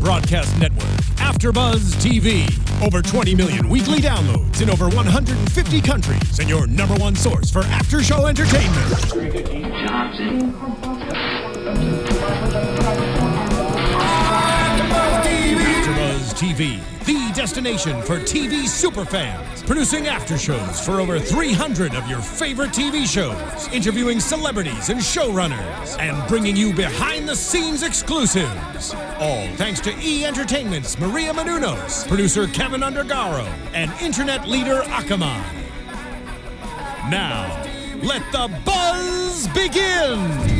broadcast network, AfterBuzz TV. Over 20 million weekly downloads in over 150 countries, and your number one source for after-show entertainment. AfterBuzz TV, the destination for TV superfans, producing after-shows for over 300 of your favorite TV shows, interviewing celebrities and showrunners, and bringing you behind-the-scenes exclusives. All thanks to E! Entertainment's Maria Menounos, producer Kevin Undergaro, and internet leader Akamai. Now, let the buzz begin!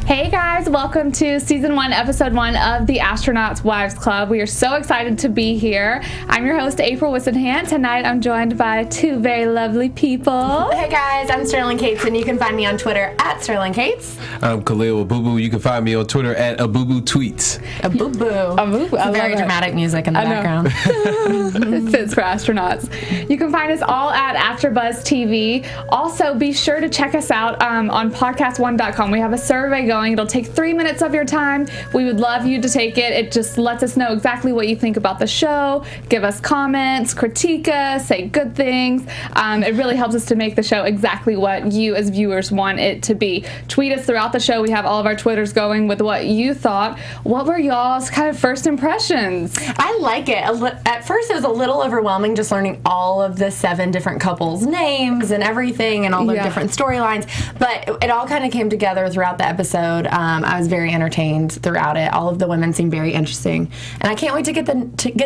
Hey guys, welcome to Season 1, Episode 1 of the Astronaut's Wives Club. We are so excited to be here. I'm your host, April Wissenhant. Tonight I'm joined by two very lovely people. Hey guys, I'm Sterling Cates, and you can find me on Twitter at Sterling Cates. I'm Khalil Abubu. You can find me on Twitter at Abubu Tweets. Abubu. Abubu. Very dramatic music in the background. It fits for astronauts. You can find us all at AfterBuzz TV. Also, be sure to check us out on podcast1.com. We have a survey going. It'll take 3 minutes of your time. We would love you to take it. It just lets us know exactly what you think about the show. Give us comments, critique us, say good things. It really helps us to make the show exactly what you as viewers want it to be. Tweet us throughout the show. We have all of our Twitters going with what you thought. What were y'all's kind of first impressions? I like it. At first, it was a little overwhelming just learning all of the 7 different couples' names and everything and all the different storylines. But it all kind of came together throughout the episode. I was very entertained throughout it. All of the women seemed very interesting, and I can't wait to get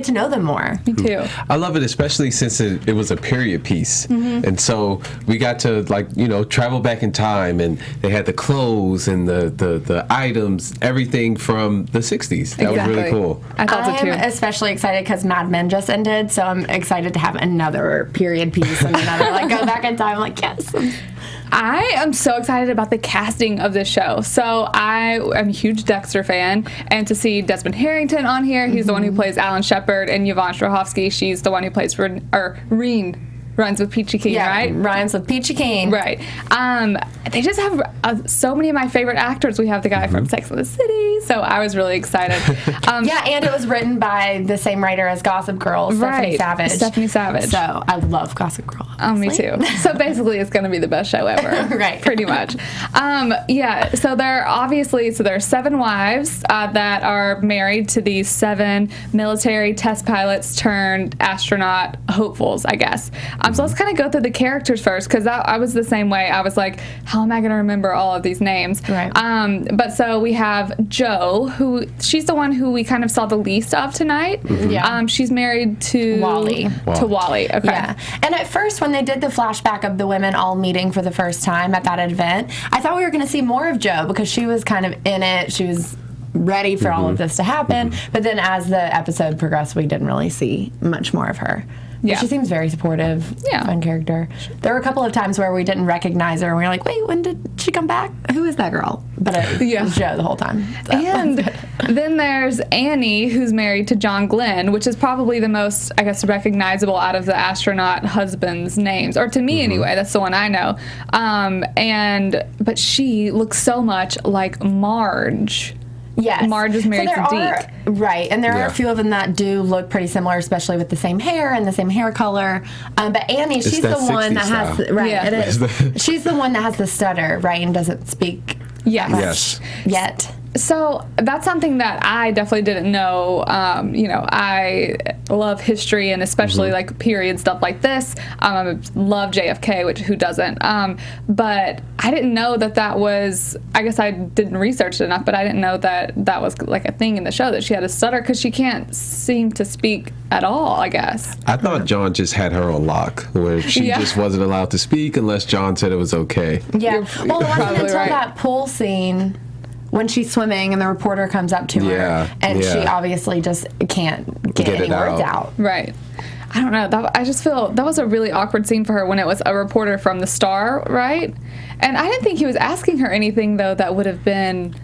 to know them more. Me too. I love it, especially since it was a period piece, and so we got to travel back in time, and they had the clothes and the items, everything from the 60s. That was really cool. I thought so too. I'm especially excited because Mad Men just ended, so I'm excited to have another period piece and another go back in time. I'm like, yes. I am so excited about the casting of this show. So I am a huge Dexter fan, and to see Desmond Harrington on here, he's the one who plays Alan Shepard, and Yvonne Strahovski, she's the one who plays Reen. Rhymes with Peachy Keen, right? Rhymes with Peachy Keen. Right. They just have so many of my favorite actors. We have the guy from Sex and the City, so I was really excited. And it was written by the same writer as Gossip Girl, Stephanie Savage. Stephanie Savage. So I love Gossip Girl. Me too. So basically, it's going to be the best show ever. Right. Pretty much. So there are 7 wives that are married to these 7 military test pilots turned astronaut hopefuls, I guess. So let's kind of go through the characters first, because I was the same way. I was like, how am I going to remember all of these names? Right. But so we have Jo, she's the one who we kind of saw the least of tonight. Yeah. She's married to Wally. To Wally. Okay. Yeah. And at first, when they did the flashback of the women all meeting for the first time at that event, I thought we were going to see more of Jo because she was kind of in it. She was ready for all of this to happen. But then as the episode progressed, we didn't really see much more of her. Yeah. But she seems very supportive, fun character. There were a couple of times where we didn't recognize her, and we were like, wait, when did she come back? Who is that girl? But it was Jo the whole time. So. And then there's Annie, who's married to John Glenn, which is probably the most, I guess, recognizable out of the astronaut husbands' names. Or to me, anyway, that's the one I know. But she looks so much like Marge. Yes. Marge is married to Deke. Right, and there are a few of them that do look pretty similar, especially with the same hair and the same hair color. But Annie, she's the one that has it is. She's the one that has the stutter, right, and doesn't speak much yet. So that's something that I definitely didn't know. I love history, and especially like period stuff like this. I love JFK, which who doesn't? But I didn't know that was. I guess I didn't research it enough, but I didn't know that was like a thing in the show, that she had a stutter, because she can't seem to speak at all, I guess. I thought John just had her on lock, where she just wasn't allowed to speak unless John said it was okay. Yeah. Well, it wasn't until that pool scene when she's swimming and the reporter comes up to her, and she obviously just can't get any words out. Right. I don't know. I just feel that was a really awkward scene for her when it was a reporter from the Star, right? And I didn't think he was asking her anything, though, that would have been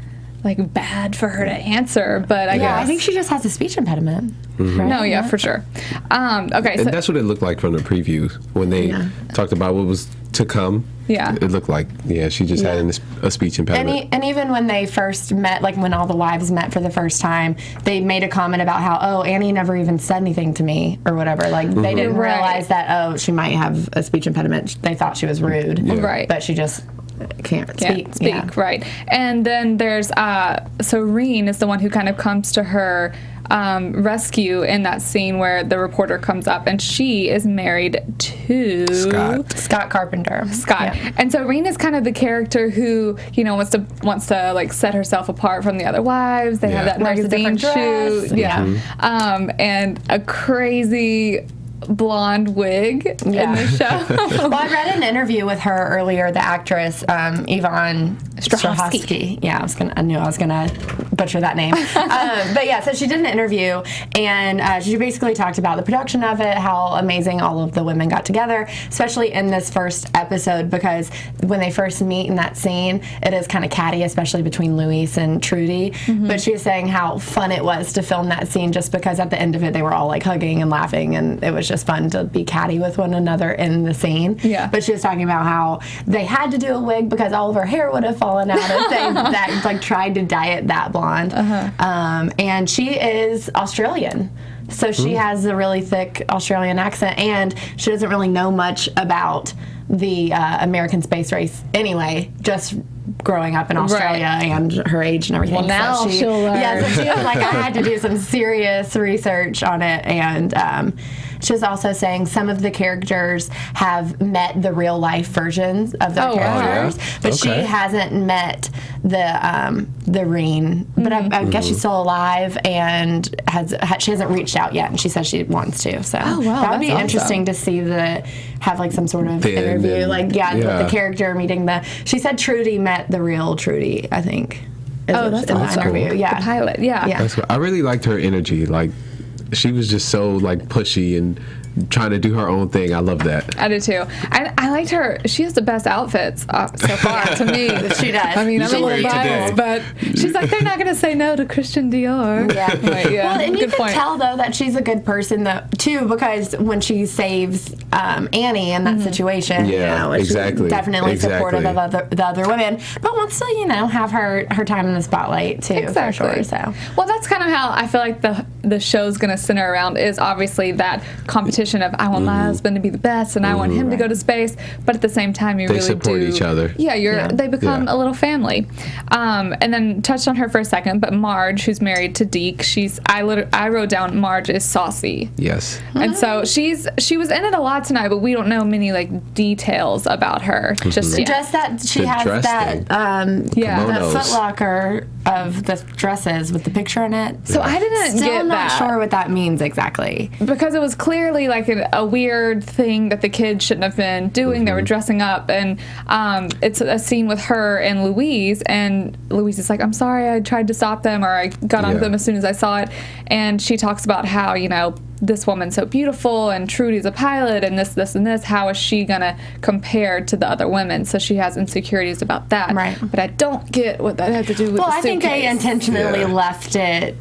like bad for her to answer, but I guess I think she just has a speech impediment. Right? no, yeah, for sure. Okay, so And that's what it looked like from the preview when they talked about what was to come. Yeah. It looked like, she just had a speech impediment. And even when they first met, like when all the wives met for the first time, they made a comment about how, Annie never even said anything to me or whatever. Like they didn't realize that, she might have a speech impediment. They thought she was rude. Yeah. Right. But she just can't speak. Right. And then there's so Reen is the one who kind of comes to her rescue in that scene where the reporter comes up, and she is married to Scott Carpenter. And so Reen is kind of the character who wants to like set herself apart from the other wives. They have that Wears a magazine different shoot, dress. and a crazy blonde wig in the show. Well, I read an interview with her earlier, the actress Yvonne Strahovski. Yeah, I knew I was gonna butcher that name. But yeah, so she did an interview, and she basically talked about the production of it, how amazing all of the women got together, especially in this first episode, because when they first meet in that scene, it is kind of catty, especially between Louise and Trudy. But she was saying how fun it was to film that scene, just because at the end of it, they were all like hugging and laughing, and it was just fun to be catty with one another in the scene. Yeah. But she was talking about how they had to do a wig because all of her hair would have fallen out if they that like tried to dye it that blonde. And she is Australian. So she has a really thick Australian accent, and she doesn't really know much about the American space race anyway, just growing up in Australia and her age and everything. Well, now she'll learn. Yeah, so she was like, I had to do some serious research on it, and she was also saying some of the characters have met the real life versions of their characters, but she hasn't met the Reen. But I guess she's still alive and she hasn't reached out yet, and she says she wants to. So that would be interesting to see have like some sort of interview, with the character meeting She said Trudy met the real Trudy, I think. That's awesome. Interview. Cool. Yeah, the pilot. Yeah. That's cool. I really liked her energy. Like, she was just so like pushy and trying to do her own thing. I love that. I do too. I liked her. She has the best outfits so far to me. She does. I mean, I'm a little biased, but she's like, they're not going to say no to Christian Dior. Yeah. Like, Well, and you good can point. tell though that she's a good person too, because when she saves Annie in that situation, she's definitely supportive of the other women, but wants to have her time in the spotlight too, for sure. So well, that's kind of how I feel like the show's going to center around, is obviously that competition of I want my husband to be the best and I want him to go to space, but at the same time they really support each other. Yeah, they become a little family. And then touched on her for a second, but Marge, who's married to Deke, I wrote down Marge is saucy. Yes. And so she was in it a lot tonight, but we don't know many like details about her just yet. Just that she The has dress that thing. the Kimonos. Foot Locker of the dresses with the picture in it. So I didn't Still get not that. sure what that means exactly. Because it was clearly like a weird thing that the kids shouldn't have been doing. They were dressing up, and it's a scene with her and Louise is like, I'm sorry, I tried to stop them, or I got onto them as soon as I saw it. And she talks about how, this woman's so beautiful, and Trudy's a pilot, and this, and this. How is she going to compare to the other women? So she has insecurities about that. Right. But I don't get what that had to do with the Well, I think they suitcase. intentionally left it,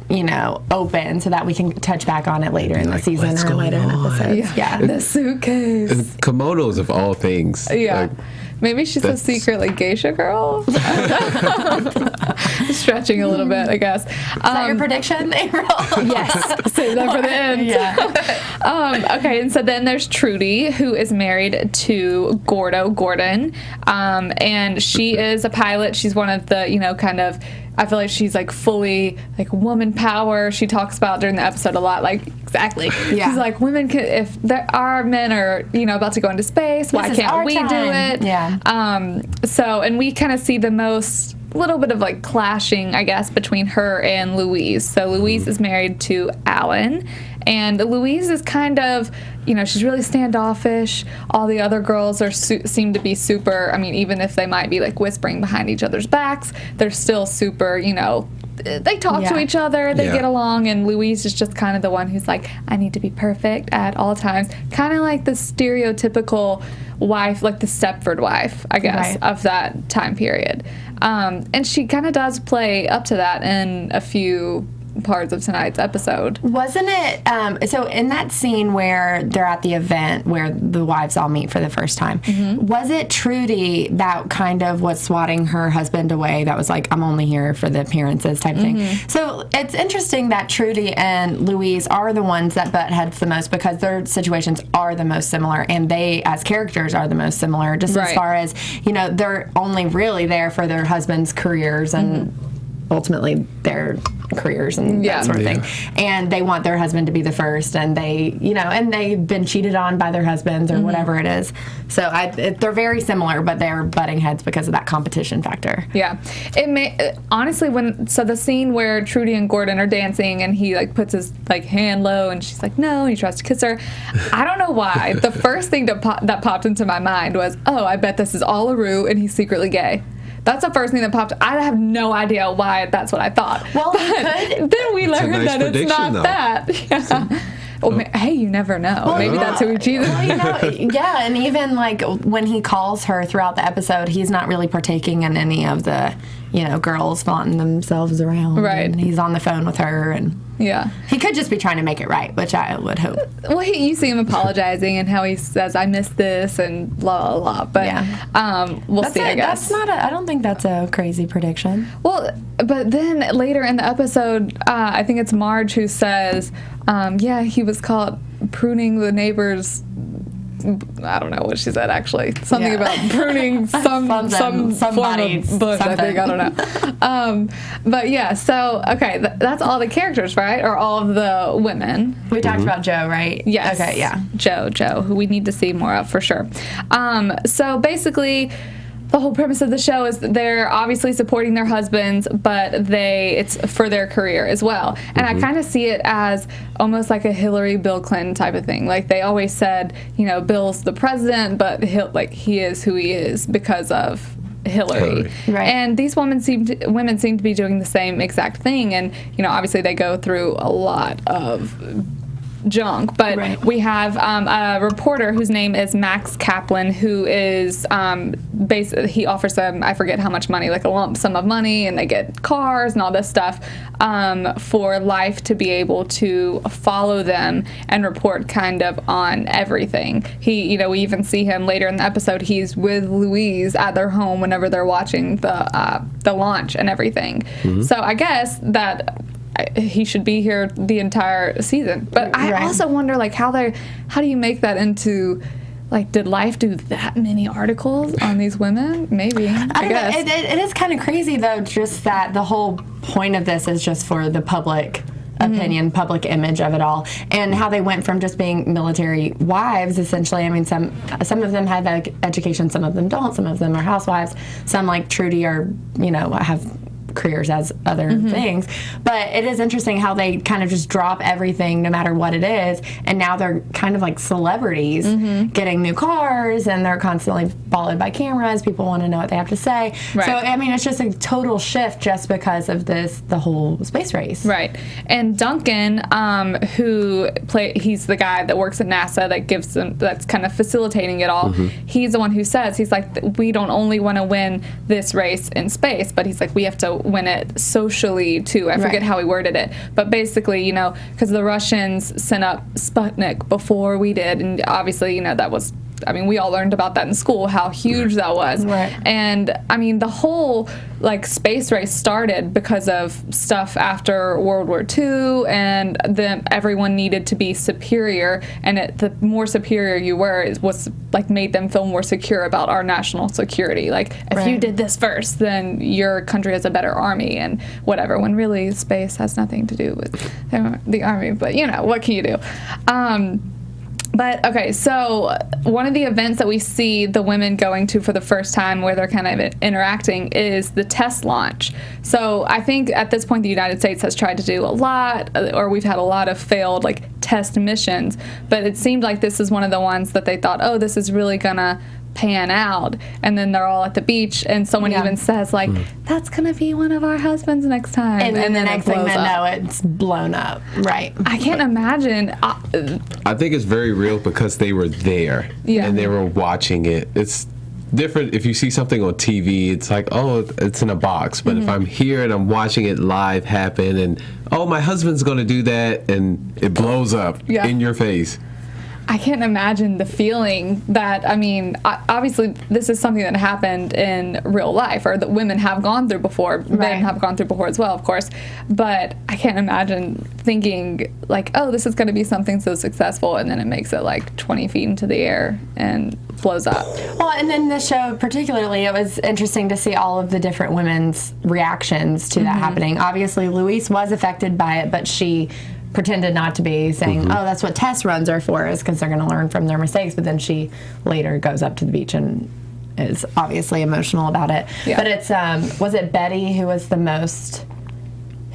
open so that we can touch back on it later in the season what's or later in going on? episodes. Yeah. The suitcase. Kimonos of all things. Yeah. Like, Maybe she's a secret like geisha girl. Stretching a little bit, I guess. Is that your prediction, April? Yes. Save that for the end. Yeah. Okay, and so then there's Trudy, who is married to Gordo Gordon. And she is a pilot. She's one of the, kind of, I feel like she's like fully like woman power. She talks about during the episode a lot, like exactly. Yeah. She's like, women can, if our men are about to go into space, why This is can't our we do time. it? Yeah. So, and we kind of see the most little bit of like clashing, I guess, between her and Louise. So Louise is married to Alan, and Louise is kind of, she's really standoffish. All the other girls seem to be super, even if they might be like whispering behind each other's backs, they're still super, they talk to each other, they get along, and Louise is just kind of the one who's like, I need to be perfect at all times. Kind of like the stereotypical wife, like the Stepford wife, I guess, of that time period. And she kind of does play up to that in a few parts of tonight's episode. Wasn't it, so in that scene where they're at the event where the wives all meet for the first time, was it Trudy that kind of was swatting her husband away, that was like, I'm only here for the appearances type thing? So it's interesting that Trudy and Louise are the ones that butt heads the most, because their situations are the most similar, and they, as characters, are the most similar, just as far as, you know, they're only really there for their husbands' careers and ultimately their careers and that sort of thing. And they want their husband to be the first, and they, you know, and they've been cheated on by their husbands or whatever it is. So they're very similar, but they're butting heads because of that competition factor. Yeah. It may, honestly, so the scene where Trudy and Gordon are dancing and he like puts his like hand low and she's like, no, and he tries to kiss her. I don't know why. The first thing that popped into my mind was, oh, I bet this is all a ruse and he's secretly gay. That's the first thing that popped. I have no idea why that's what I thought. Well, then we learned that it's not that. Yeah. Well, hey, you never know. Well, maybe that's who he cheated. Well, you know, and even like when he calls her throughout the episode, he's not really partaking in any of the, you know, girls flaunting themselves around. Right. And he's on the phone with her, and he could just be trying to make it right, which I would hope. Well, you see him apologizing and how he says, I missed this and blah, blah, blah. But we'll see, I guess. I don't think that's a crazy prediction. Well, but then later in the episode, I think it's Marge who says, he was caught pruning the neighbor's, I don't know what she said actually. Something about pruning some form of bush, I think. I don't know. But yeah, so, okay, that's all the characters, right? Or all of the women. We talked about Joe, right? Yes. Okay, yeah. Joe, who we need to see more of for sure. So basically, the whole premise of the show is that they're obviously supporting their husbands, but it's for their career as well. And I kind of see it as almost like a Hillary, Bill Clinton type of thing. Like they always said, you know, Bill's the president, but he is who he is because of Hillary. Right. And these women seem to be doing the same exact thing. And, you know, obviously they go through a lot of junk, but we have a reporter whose name is Max Kaplan, who is basically, he offers them, I forget how much money, like a lump sum of money, and they get cars and all this stuff for Life to be able to follow them and report kind of on everything. He, you know, we even see him later in the episode, he's with Louise at their home whenever they're watching the launch and everything. So I guess that he should be here the entire season. But I also wonder, like, how do you make that into, like, did Life do that many articles on these women? Maybe. I guess. It is kind of crazy, though, just that the whole point of this is just for the public opinion, public image of it all, and how they went from just being military wives, essentially. I mean, some of them had education, some of them don't, some of them are housewives, some, like Trudy, are, you know, have careers as other things. But it is interesting how they kind of just drop everything no matter what it is, and now they're kind of like celebrities getting new cars, and they're constantly followed by cameras. People want to know what they have to say. So I mean, it's just a total shift just because of the whole space race. Right. And Duncan, he's the guy that works at NASA that gives them, that's kind of facilitating it all. He's the one who says, he's like, we don't only want to win this race in space, but he's like, we have to win it socially too. I forget how he worded it, but basically, you know, because the Russians sent up Sputnik before we did, and obviously, you know, that was, I mean, we all learned about that in school, how huge that was. And I mean, the whole like space race started because of stuff after World War II, and then everyone needed to be superior, and the more superior you were, it was like made them feel more secure about our national security. Like, if you did this first, then your country has a better army and whatever, when really space has nothing to do with the army. But, you know, what can you do? But, okay, so one of the events that we see the women going to for the first time where they're kind of interacting is the test launch. So I think at this point the United States has tried to do a lot, or we've had a lot of failed, like, test missions. But it seemed like this is one of the ones that they thought, oh, this is really going to pan out, and then they're all at the beach, and someone even says like, "That's gonna be one of our husbands next time," and then the next thing they up. know, it's blown up. Right. I can't imagine. I think it's very real because they were there and they were watching it. It's different if you see something on TV. It's like, oh, it's in a box. But if I'm here and I'm watching it live happen, and oh, my husband's going to do that, and it blows up in your face. I can't imagine the feeling that, I mean, obviously this is something that happened in real life, or that women have gone through before. Men have gone through before as well, of course. But I can't imagine thinking like, oh, this is going to be something so successful, and then it makes it like 20 feet into the air and blows up. Well, and in this show particularly, it was interesting to see all of the different women's reactions to that happening. Obviously, Louise was affected by it, but she pretended not to be, saying, oh, that's what test runs are for, is because they're going to learn from their mistakes. But then she later goes up to the beach and is obviously emotional about it. Yeah. But it's, was it Betty who was the most,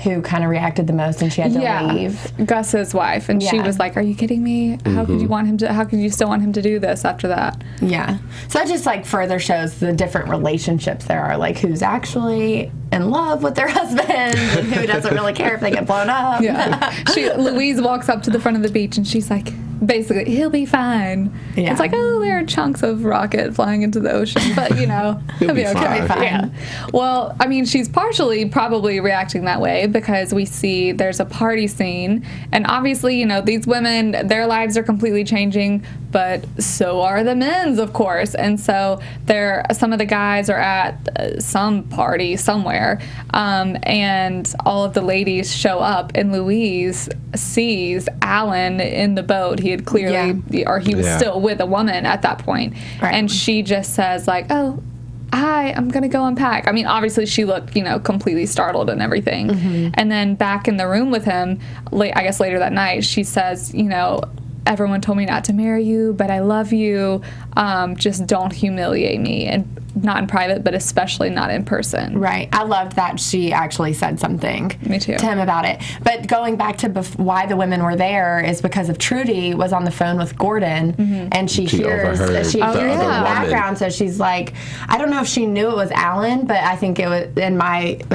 who kind of reacted the most, and she had to leave? Gus's wife. And she was like, are you kidding me? How could you want him to, how could you still want him to do this after that? Yeah. So that just like further shows the different relationships there are, like who's actually in love with their husband and who doesn't really care if they get blown up. Yeah. Louise walks up to the front of the beach and she's like, basically, he'll be fine. Yeah. It's like, oh, there are chunks of rocket flying into the ocean, but you know, he'll be okay. He'll be fine. Yeah. Well, I mean, she's partially probably reacting that way because we see there's a party scene, and obviously, you know, these women, their lives are completely changing, but so are the men's, of course. And so some of the guys are at some party somewhere, and all of the ladies show up, and Louise sees Alan in the boat. He had clearly, or he was still with a woman at that point. Right. And she just says like, oh, hi, I'm going to go unpack. I mean, obviously she looked, you know, completely startled and everything. And then back in the room with him, I guess later that night, she says, you know, everyone told me not to marry you, but I love you. Just don't humiliate me. And not in private, but especially not in person. Right. I loved that she actually said something Me too. to him about it. But going back to why the women were there is because of Trudy was on the phone with Gordon, and she hears in the background, so she's like, I don't know if she knew it was Alan, but I think it was,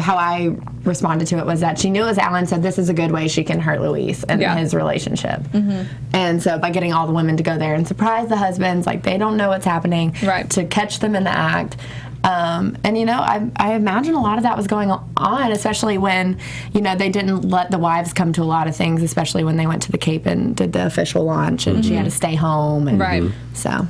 how I responded to it was that she knew it was Alan, so this is a good way she can hurt Luis and his relationship. And so by getting all the women to go there and surprise the husbands, like they don't know what's happening, to catch them in the act. And, you know, I imagine a lot of that was going on, especially when, you know, they didn't let the wives come to a lot of things, especially when they went to the Cape and did the official launch, and she had to stay home. And so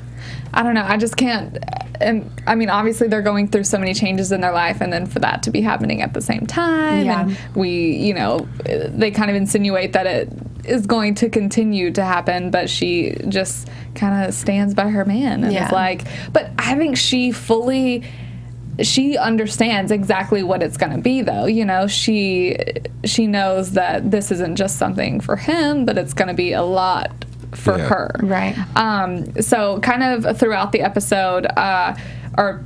I don't know. I just can't. And I mean, obviously they're going through so many changes in their life, and then for that to be happening at the same time, and you know, they kind of insinuate that it is going to continue to happen, but she just kind of stands by her man and is like, but I think she understands exactly what it's going to be, though. You know, she knows that this isn't just something for him, but it's going to be a lot for her. Right. So kind of throughout the episode, so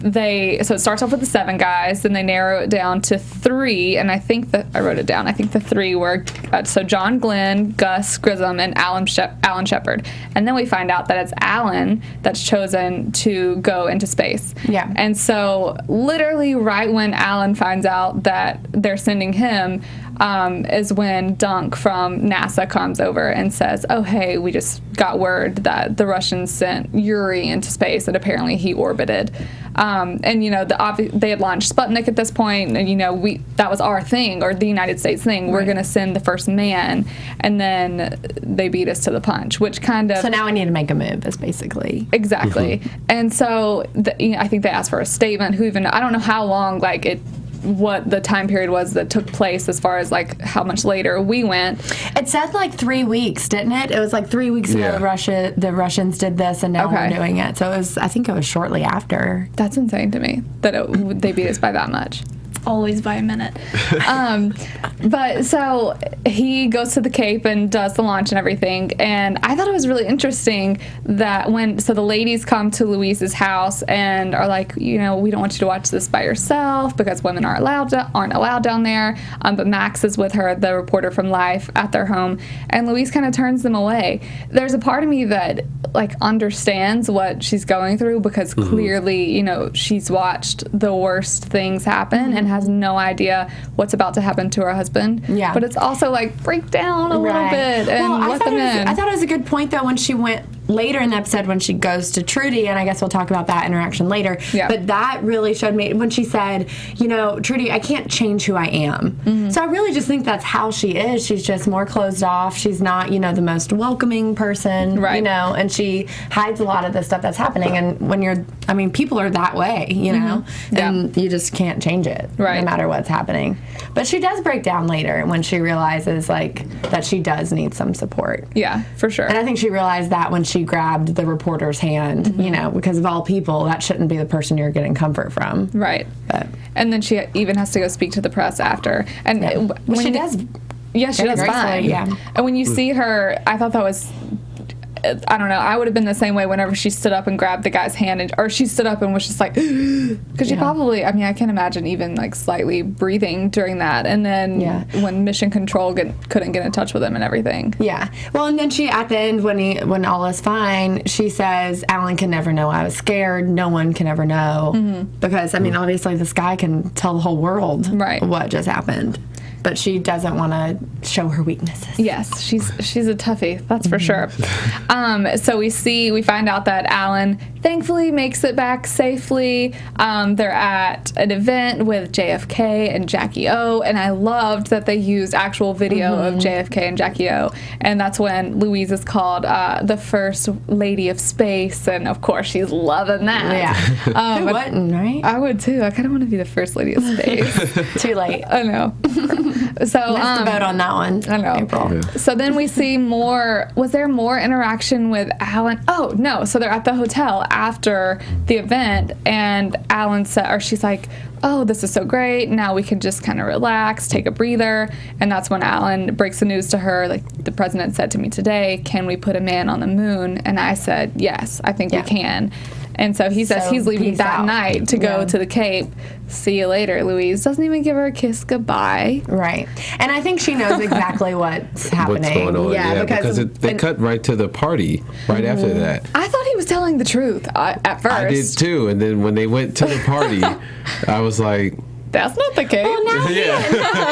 it starts off with the 7 guys, then they narrow it down to 3, and I think that I wrote it down. I think the 3 were so John Glenn, Gus Grissom, and Alan Shepard. And then we find out that it's Alan that's chosen to go into space. Yeah. And so literally right when Alan finds out that they're sending him, is when Dunk from NASA comes over and says, oh, hey, we just got word that the Russians sent Yuri into space, and apparently he orbited. And, you know, they had launched Sputnik at this point, and, you know, that was our thing, or the United States thing. We're going to send the first man, and then they beat us to the punch, which kind of... So now we need to make a move, is basically... Exactly. And so, I think they asked for a statement. I don't know how long, what the time period was that took place as far as like how much later we went. It said like 3 weeks, didn't it? It was like 3 weeks ago the Russians did this, and now we're doing it. So I think it was shortly after. That's insane to me that they beat us by that much. always by a minute. But so he goes to the Cape and does the launch and everything. And I thought it was really interesting that so the ladies come to Louise's house and are like, we don't want you to watch this by yourself because women aren't allowed down there. But Max is with her, the reporter from Life, at their home. And Louise kind of turns them away. There's a part of me that understands what she's going through because clearly, she's watched the worst things happen and has no idea what's about to happen to her husband. Yeah. But it's also break down a little bit and let them in. I thought it was a good point, though, when she went later in the episode when she goes to Trudy, and I guess we'll talk about that interaction later. Yeah. But that really showed me when she said, Trudy, I can't change who I am. So I really just think that's how she is. She's just more closed off. She's not, the most welcoming person, right. And she hides a lot of the stuff that's happening. And when people are that way, and you just can't change it, no matter what's happening. But she does break down later when she realizes, that she does need some support. Yeah, for sure. And I think she realized that when she grabbed the reporter's hand, because of all people, that shouldn't be the person you're getting comfort from. Right. But, and then she even has to go speak to the press after. And when she does. Yeah, she does fine. Yeah. And when you see her, I thought that was, I don't know, I would have been the same way whenever she stood up and grabbed the guy's hand, or she stood up and was just like, because she probably, I can imagine even slightly breathing during that. And then when Mission Control couldn't get in touch with him and everything. Yeah. Well, and then she, at the end, when all is fine, she says, Alan can never know I was scared. No one can ever know. Because, obviously this guy can tell the whole world what just happened. But she doesn't want to show her weaknesses. Yes, she's a toughie, that's for sure. So we find out that Alan thankfully makes it back safely. They're at an event with JFK and Jackie O, and I loved that they used actual video of JFK and Jackie O. And that's when Louise is called the first lady of space, and of course she's loving that. Yeah. Who wouldn't, right? I would too. I kind of want to be the first lady of space. Too late. I know. So nice to vote on that one. I know. April. Yeah. So then we see more. Was there more interaction with Alan? Oh no. So they're at the hotel after the event, and Alan said, or she's like, "Oh, this is so great. Now we can just kind of relax, take a breather." And that's when Alan breaks the news to her, the president said to me today, "Can we put a man on the moon?" And I said, "Yes, I think we can." And so he says he's leaving that night to go to the Cape. See you later, Louise. Doesn't even give her a kiss goodbye. Right. And I think she knows exactly what's happening. What's going on. Yeah, because they cut right to the party right after that. I thought he was telling the truth at first. I did too. And then when they went to the party, I was like, that's not the case. Well, now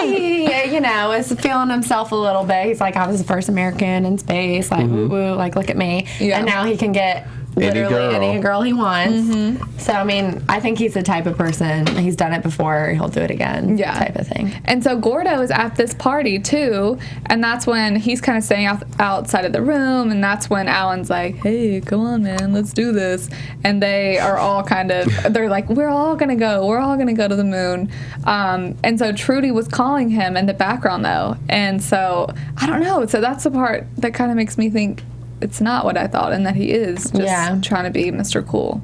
he is feeling himself a little bit. He's like, I was the first American in space. Woo, look at me. Yeah. And now he can get literally any girl he wants. So, I think he's the type of person, he's done it before, he'll do it again, type of thing. And so Gordo is at this party, too, and that's when he's kind of staying outside of the room, and that's when Alan's like, hey, come on, man, let's do this. And they are all they're like, we're all going to go to the moon. And so Trudy was calling him in the background, though, and so, I don't know, so that's the part that kind of makes me think it's not what I thought, and that he is just trying to be Mr. Cool.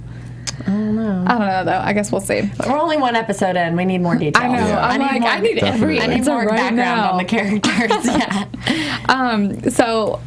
I don't know, though. I guess we'll see. But we're only one episode in. We need more details. I know. Yeah. I need every I need more background now on the characters. So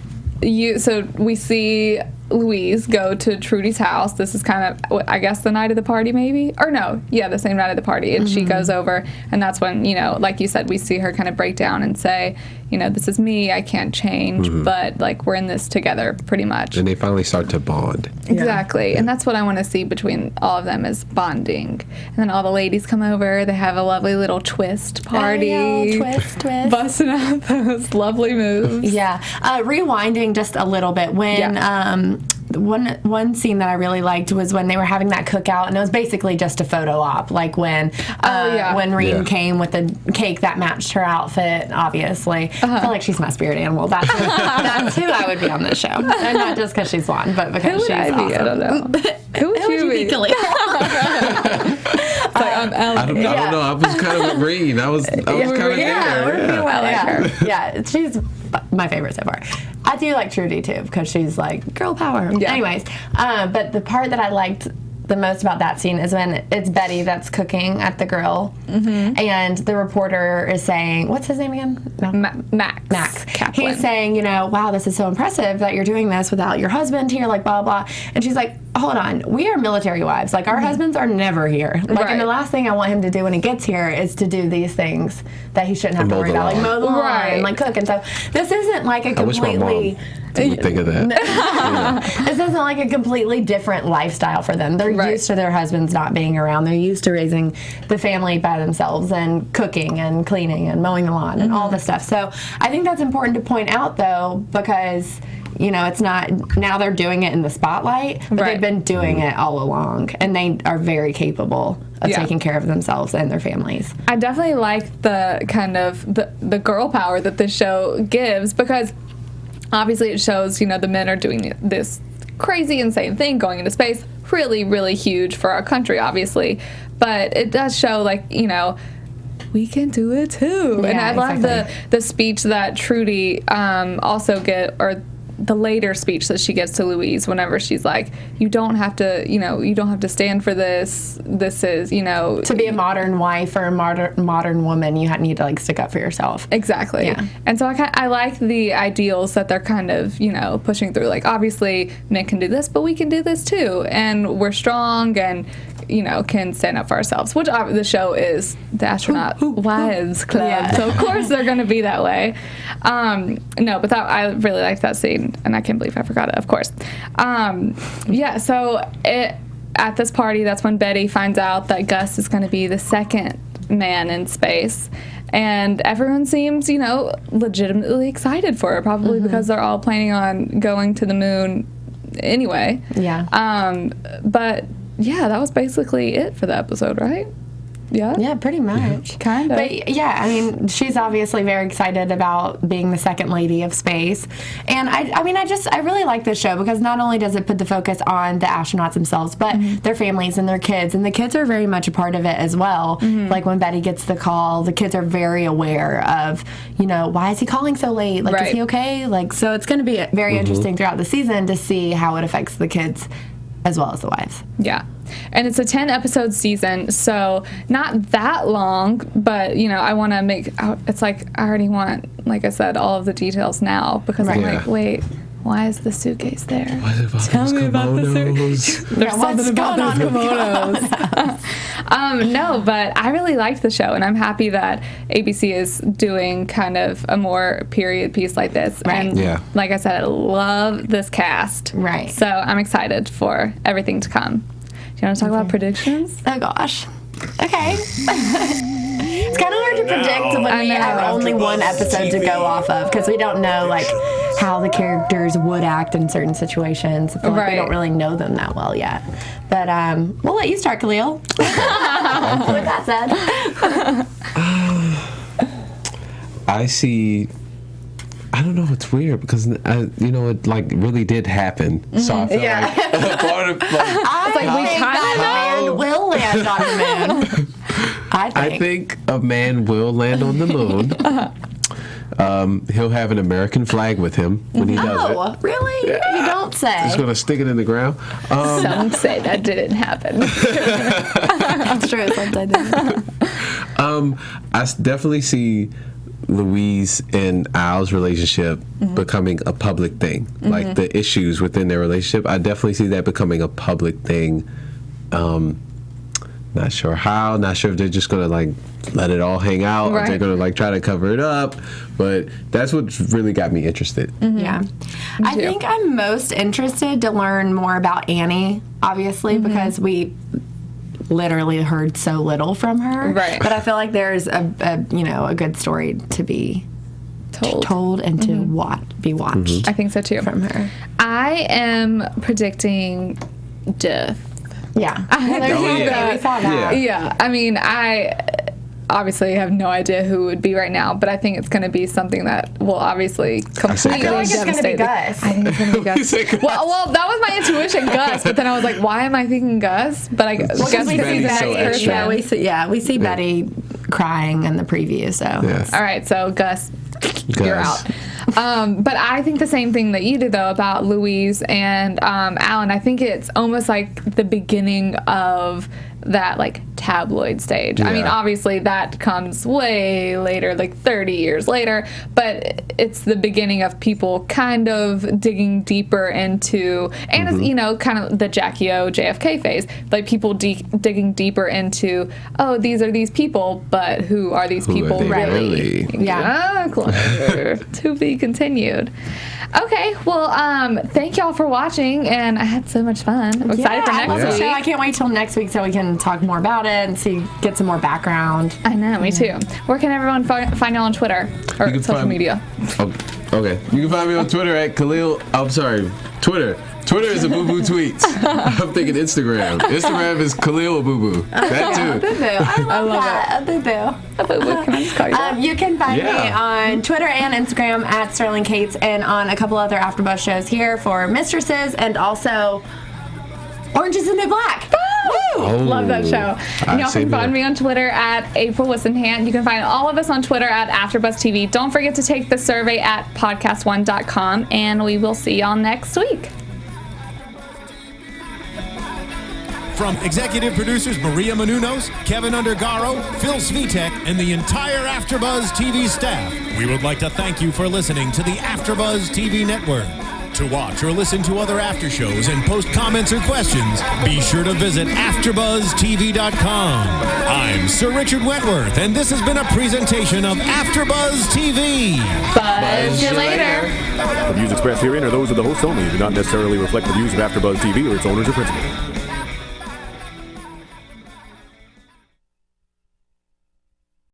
we see Louise go to Trudy's house. This is kind of, I guess, the night of the party, maybe? Or no, the same night of the party. And she goes over, and that's when, like you said, we see her kind of break down and say, this is me, I can't change, but, we're in this together, pretty much. And they finally start to bond. Exactly. Yeah. And that's what I want to see between all of them, is bonding. And then all the ladies come over, they have a lovely little twist party. Twist. Busting out those lovely moves. Yeah. Rewinding just a little bit, when... One scene that I really liked was when they were having that cookout, and it was basically just a photo op, when Reen came with the cake that matched her outfit, obviously. I feel like she's my spirit animal. That's who I would be on this show. And not just because she's blonde, but because she's awesome. I don't know. Who would you be? I don't know. I was kind of with Reen. I was kind of there. Yeah, she's my favorite so far. I do like Trudy too, because she's girl power. Yeah. Anyways, but the part that I liked the most about that scene is when it's Betty that's cooking at the grill, and the reporter is saying, what's his name again? No. Max Kaplan. He's saying, you know, wow, this is so impressive that you're doing this without your husband here, like, blah, blah. And she's like, hold on, we are military wives. Like, our husbands are never here. Like, and the last thing I want him to do when he gets here is to do these things that he shouldn't have to worry about, like mow the lawn and, like, cook. And so this isn't like a completely... would think of that. This isn't like a completely different lifestyle for them. They're used to their husbands not being around. They're used to raising the family by themselves and cooking and cleaning and mowing the lawn and all this stuff. So I think that's important to point out, though, because, you know, it's not, now they're doing it in the spotlight, but they've been doing it all along, and they are very capable of taking care of themselves and their families. I definitely like the kind of the girl power that this show gives, because obviously it shows, you know, the men are doing this crazy, insane thing, going into space, really, really huge for our country, obviously. But it does show, like, you know, we can do it too. Yeah, and I love the speech that Trudy also or the later speech that she gives to Louise whenever she's like, you don't have to, you know, you don't have to stand for this. This is, you know... To be a modern wife or a modern woman, you need to, like, stick up for yourself. Exactly. Yeah. And so I like the ideals that they're kind of, you know, pushing through. Like, obviously, men can do this, but we can do this too. And we're strong and, you know, can stand up for ourselves, which the show is the Astronaut Wives Club. Yeah. So, of course, they're going to be that way. No, but I really liked that scene. And I can't believe I forgot it, of course. So at this party, that's when Betty finds out that Gus is going to be the second man in space. And everyone seems, you know, legitimately excited for it, probably because they're all planning on going to the moon anyway. Yeah. But, yeah, that was basically it for the episode, right? Yeah, pretty much. Kind of. But yeah, I mean, she's obviously very excited about being the second lady of space. And I really like this show because not only does it put the focus on the astronauts themselves, but their families and their kids. And the kids are very much a part of it as well. Like when Betty gets the call, the kids are very aware of, you know, why is he calling so late? Like, is he okay? Like, so it's going to be very interesting throughout the season to see how it affects the kids as well as the wives. Yeah. And it's a 10-episode season, so not that long, but, you know, I want to make, it's like, I already want, like I said, all of the details now, because I'm like, wait, why is the suitcase there? Tell me about the suitcase. There's something about those kimonos. No, but I really liked the show, and I'm happy that ABC is doing kind of a more period piece like this. Right. And like I said, I love this cast. Right. So I'm excited for everything to come. Do you want to talk about predictions? Oh, gosh. Okay. It's kind of hard to predict when we have only one episode to go off of, because we don't know, like, how the characters would act in certain situations. I feel like we don't really know them that well yet. But we'll let you start, Khalil. With that said. I see... I don't know. It's weird because you know, it like really did happen. So I feel like part of we kind of man will land on the moon. I think a man will land on the moon. He'll have an American flag with him when he does it. Oh, really? You don't say. He's gonna stick it in the ground. Some say that didn't happen. I'm sure something did. I definitely see Louise and Al's relationship becoming a public thing. Like the issues within their relationship, I definitely see that becoming a public thing. Not sure how, not sure if they're just gonna like let it all hang out or they're gonna like try to cover it up, but that's what really got me interested. Yeah. I think I'm most interested to learn more about Annie, obviously, because we literally heard so little from her. Right. But I feel like there's a good story to be told and to be watched. I think so too. From her. I am predicting death. Yeah. We saw that. Yeah. I mean, I obviously have no idea who it would be right now, but I think it's going to be something that will obviously completely devastate. I think it's going to be Gus. Well, that was my intuition, Gus. But then I was like, why am I thinking Gus? But I guess we see Betty. We see Betty crying in the preview. So all right, so Gus. You're out. But I think the same thing that you do, though, about Louise and Alan. I think it's almost like the beginning of that, like, tabloid stage. I mean, obviously that comes way later, like 30 years later, but it's the beginning of people kind of digging deeper into, and it's, you know, kind of the Jackie O, JFK phase, like people digging deeper into, oh, these are these people, but who are these people really? Yeah. To be continued. Okay, well, thank y'all for watching, and I had so much fun. I'm excited for next week. I can't wait till next week so we can talk more about it and get some more background. I know, me too. Where can everyone find y'all on Twitter or social media? Okay, you can find me on Twitter at Khalil. I'm sorry, Twitter. Twitter is a boo boo tweets. I'm thinking Instagram. Instagram is Khalil Boo Boo. That too. Boo Boo. I love that. A Boo Boo. Can I just call you that? You can find me on Twitter and Instagram at Sterling Cates, and on a couple other AfterBuzz shows here for Mistresses and also Orange is the New Black. Love that show. And y'all can find me on Twitter at April Wissenhant. You can find all of us on Twitter at AfterBuzz TV. Don't forget to take the survey at podcast1.com, and we will see y'all next week. From executive producers Maria Menounos, Kevin Undergaro, Phil Svitek, and the entire AfterBuzz TV staff, we would like to thank you for listening to the AfterBuzz TV network. To watch or listen to other after shows and post comments or questions, be sure to visit AfterBuzzTV.com. I'm Sir Richard Wentworth, and this has been a presentation of AfterBuzz TV. Buzz you later. The views expressed herein are those of the hosts only and do not necessarily reflect the views of AfterBuzz TV or its owners or principals.